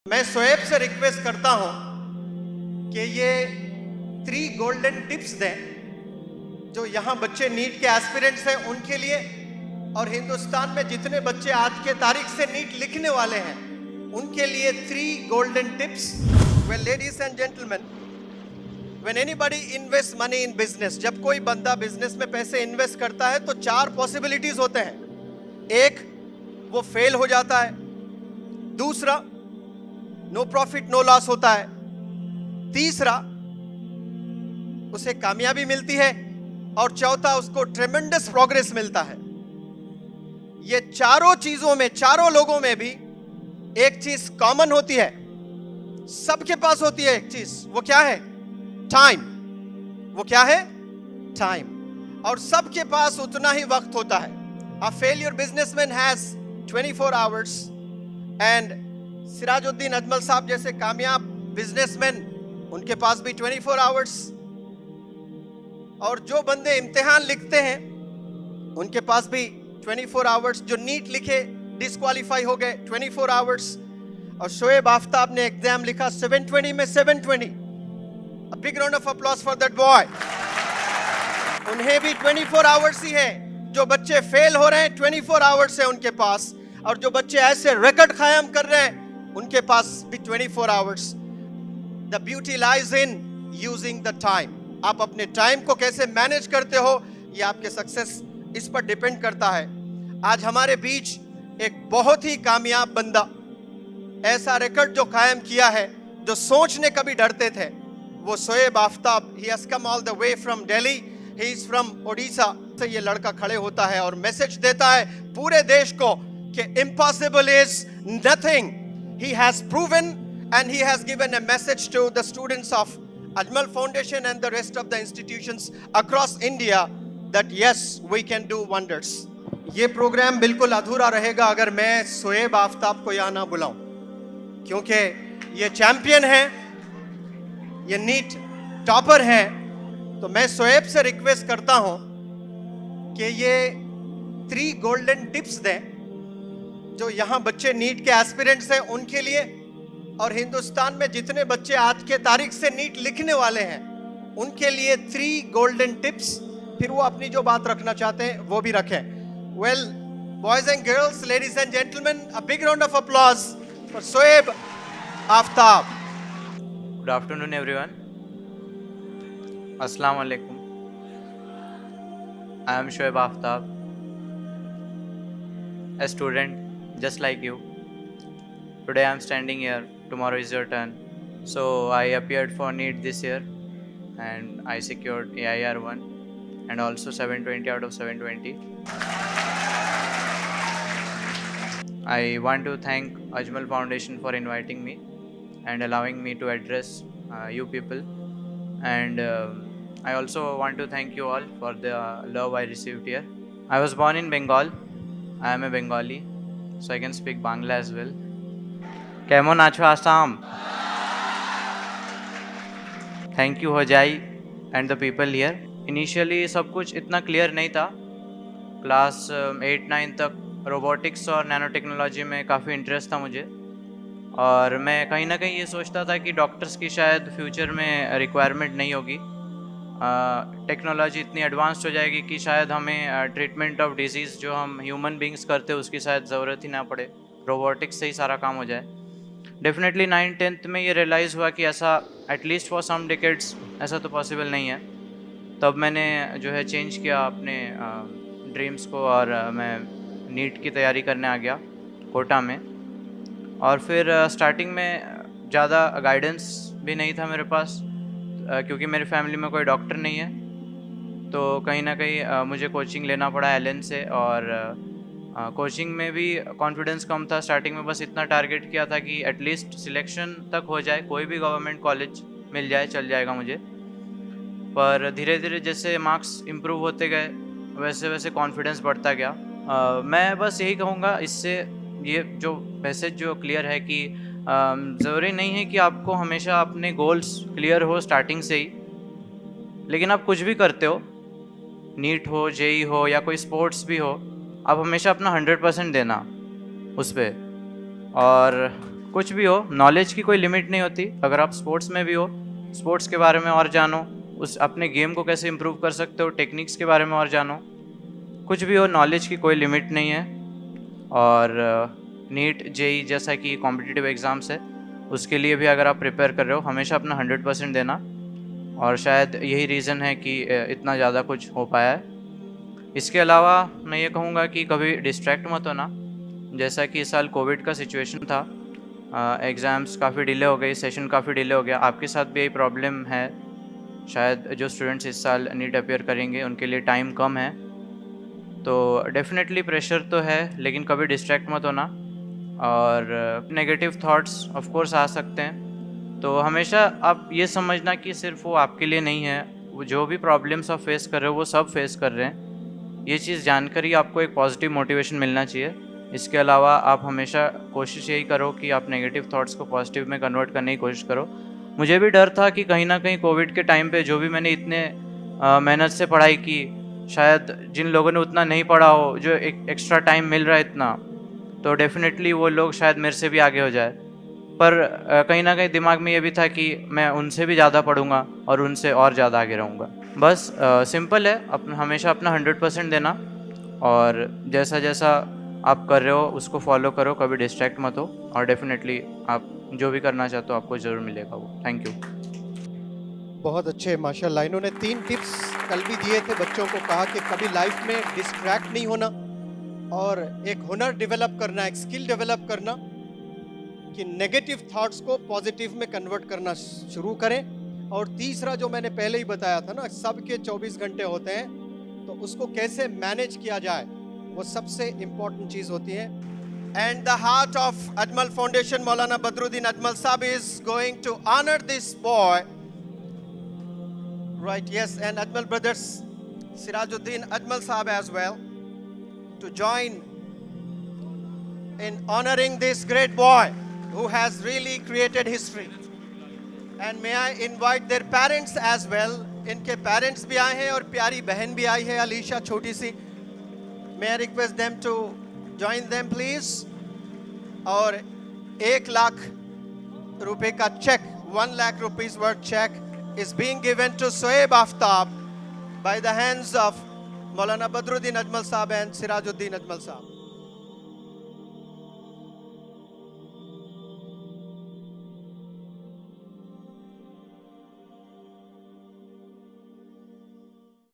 मैं शोएब से रिक्वेस्ट करता हूं कि ये 3 गोल्डन टिप्स दें जो यहां बच्चे नीट के एस्पिरेंट्स हैं उनके लिए, और हिंदुस्तान में जितने बच्चे आज के तारीख से नीट लिखने वाले हैं उनके लिए 3 golden tips. Well ladies and gentleman, when anybody invest money in business, जब कोई बंदा बिजनेस में पैसे इन्वेस्ट करता है तो 4 पॉसिबिलिटीज होते हैं। एक, वो फेल हो जाता है। दूसरा, नो प्रॉफिट नो लॉस होता है। तीसरा, उसे कामयाबी मिलती है। और चौथा, उसको ट्रेमेंडस प्रोग्रेस मिलता है। ये चारों चीजों में, चारों लोगों में भी एक चीज कॉमन होती है, सबके पास होती है एक चीज। वो क्या है? टाइम। वो क्या है? टाइम। और सबके पास उतना ही वक्त होता है। A failure businessman has 24 hours and Sirajuddin Ajmal साहब जैसे कामयाब बिजनेसमैन, उनके पास भी 24 आवर्स। और जो बंदे इम्तिहान लिखते हैं उनके पास भी 24 आवर्स। जो नीट लिखे डिस्क्वालीफाई हो गए, 24 आवर्स। और शोएब आफ्ताब ने एग्जाम लिखा 720 में 720। A big round of applause for that boy। उन्हें भी 24 आवर्स ही है। जो बच्चे फेल हो रहे हैं 24 आवर्स है उनके पास, और जो बच्चे ऐसे रिकॉर्ड कायम कर रहे हैं उनके पास भी 24 hours. The beauty lies in using the time. आप अपने टाइम को कैसे मैनेज करते हो, ये आपके सक्सेस इस पर डिपेंड करता है। आज हमारे बीच एक बहुत ही कामयाब बंदा, ऐसा रिकॉर्ड जो कायम किया है, जो सोचने कभी डरते थे, वो Shoaib Aftab. He has come all the way from Delhi, he is from Odisha. से ये लड़का खड़े होता है और मैसेज देता है पूरे देश को कि impossible is nothing. He has proven and he has given a message to the students of Ajmal Foundation and the rest of the institutions across India that yes, we can do wonders। ये programme बिल्कुल अधूरा रहेगा अगर मैं शोएब आफ्ताब को यहाँ ना बुलाऊं, क्योंकि ये चैंपियन है, ये नीट टॉपर है। तो मैं शोएब से रिक्वेस्ट करता हूं कि ये 3 गोल्डन टिप्स दें जो यहां बच्चे नीट के एस्पिरेंट्स हैं उनके लिए, और हिंदुस्तान में जितने बच्चे आज के तारीख से नीट लिखने वाले हैं उनके लिए 3 गोल्डन टिप्स। फिर वो अपनी जो बात रखना चाहते हैं वो भी रखें। Well boys and girls, ladies and gentleman, a big round of applause for Shoaib Aftab. Good afternoon everyone. अस्सलाम वालेकुम। I am Shoaib Aftab, a student just like you. Today I am standing here, tomorrow is your turn. So I appeared for NEET this year and I secured AIR 1 and also 720 out of 720. I want to thank Ajmal Foundation for inviting me and allowing me to address you people, and I also want to thank you all for the love I received here. I was born in Bengal. I am a Bengali, so I can speak Bangla as well. Kemon acho Assam? Thank you Hojai and the people here. Initially सब कुछ इतना clear नहीं था। Class 8-9 तक robotics और nano technology में काफ़ी interest था मुझे, और मैं कहीं ना कहीं ये सोचता था कि डॉक्टर्स की शायद फ्यूचर में रिक्वायरमेंट नहीं होगी। टेक्नोलॉजी इतनी एडवांस्ड हो जाएगी कि शायद हमें ट्रीटमेंट ऑफ डिजीज़ जो हम ह्यूमन बींग्स करते हैं उसकी शायद ज़रूरत ही ना पड़े, रोबोटिक्स से ही सारा काम हो जाए। डेफिनेटली 9th-10th में ये रियलाइज़ हुआ कि ऐसा एटलीस्ट फॉर सम डिकेड्स ऐसा तो पॉसिबल नहीं है। तब मैंने जो है चेंज किया अपने ड्रीम्स को, और मैं नीट की तैयारी करने आ गया कोटा में। और फिर स्टार्टिंग में ज़्यादा गाइडेंस भी नहीं था मेरे पास, क्योंकि मेरी फैमिली में कोई डॉक्टर नहीं है, तो कहीं ना कहीं मुझे कोचिंग लेना पड़ा एलन से। और कोचिंग में भी कॉन्फिडेंस कम था स्टार्टिंग में। बस इतना टारगेट किया था कि एटलीस्ट सिलेक्शन तक हो जाए, कोई भी गवर्नमेंट कॉलेज मिल जाए, चल जाएगा मुझे। पर धीरे धीरे जैसे मार्क्स इम्प्रूव होते गए वैसे वैसे कॉन्फिडेंस बढ़ता गया। मैं बस यही कहूँगा इससे, ये जो मैसेज जो क्लियर है कि ज़रूरी नहीं है कि आपको हमेशा अपने गोल्स क्लियर हो स्टार्टिंग से ही, लेकिन आप कुछ भी करते हो, नीट हो, जेई हो या कोई स्पोर्ट्स भी हो, आप हमेशा अपना 100% देना उस पर। और कुछ भी हो, नॉलेज की कोई लिमिट नहीं होती। अगर आप स्पोर्ट्स में भी हो, स्पोर्ट्स के बारे में और जानो, उस अपने गेम को कैसे इम्प्रूव कर सकते हो, टेक्निक्स के बारे में और जानो। कुछ भी हो, नॉलेज की कोई लिमिट नहीं है। और नीट जेई जैसा कि कॉम्पिटिटिव एग्ज़ाम्स है, उसके लिए भी अगर आप प्रिपेयर कर रहे हो, हमेशा अपना 100% देना। और शायद यही रीज़न है कि इतना ज़्यादा कुछ हो पाया है। इसके अलावा मैं ये कहूँगा कि कभी डिस्ट्रैक्ट मत होना। जैसा कि इस साल कोविड का सिचुएशन था, एग्ज़ाम्स काफ़ी डिले हो गई, सेशन काफ़ी डिले हो गया। आपके साथ भी यही प्रॉब्लम है। शायद जो स्टूडेंट्स इस साल नीट अपियर करेंगे उनके लिए टाइम कम है, तो डेफिनेटली प्रेशर तो है, लेकिन कभी डिस्ट्रैक्ट मत होना। और नेगेटिव थॉट्स ऑफ कोर्स आ सकते हैं, तो हमेशा आप ये समझना कि सिर्फ वो आपके लिए नहीं है। वो जो भी प्रॉब्लम्स आप फेस कर रहे हो वो सब फेस कर रहे हैं। ये चीज़ जानकर ही आपको एक पॉजिटिव मोटिवेशन मिलना चाहिए। इसके अलावा आप हमेशा कोशिश यही करो कि आप नेगेटिव थॉट्स को पॉजिटिव में कन्वर्ट करने की कोशिश करो। मुझे भी डर था कि कहीं ना कहीं कोविड के टाइम पे जो भी मैंने इतने मेहनत से पढ़ाई की, शायद जिन लोगों ने उतना नहीं पढ़ा हो, जो एक एक्स्ट्रा टाइम मिल रहा है इतना, तो डेफिनेटली वो लोग शायद मेरे से भी आगे हो जाए। पर कहीं ना कहीं दिमाग में ये भी था कि मैं उनसे भी ज़्यादा पढ़ूंगा और उनसे और ज़्यादा आगे रहूँगा। बस सिंपल है, हमेशा अपना 100% देना, और जैसा जैसा आप कर रहे हो उसको फॉलो करो, कभी डिस्ट्रैक्ट मत हो, और डेफिनेटली आप जो भी करना चाहते हो आपको ज़रूर मिलेगा वो। Thank you. बहुत अच्छे माशाल्लाह। इन्होंने 3 टिप्स कल भी दिए थे बच्चों को, कहा कि कभी लाइफ में डिस्ट्रैक्ट नहीं होना और एक हुनर डेवलप करना, एक स्किल डेवलप करना कि नेगेटिव थॉट्स को पॉजिटिव में कन्वर्ट करना शुरू करें। और तीसरा जो मैंने पहले ही बताया था ना, सबके 24 घंटे होते हैं, तो उसको कैसे मैनेज किया जाए वो सबसे इम्पोर्टेंट चीज़ होती है। And the heart of Ajmal foundation Maulana Badruddin Ajmal Sahab is going to honour this boy, right? Yes, and Ajmal brothers Sirajuddin Ajmal Saab as well to join in honoring this great boy who has really created history. And may I invite their parents as well. इनके parents भी आए हैं और प्यारी बहन भी आई है अलीशा छोटी सी। May I request them to join them please. और 1 लाख रुपए का check, 1 lakh rupees worth check is being given to Shoaib Aftab by the hands of Maulana Badruddin Ajmal Saab and Sirajuddin Ajmal Saab.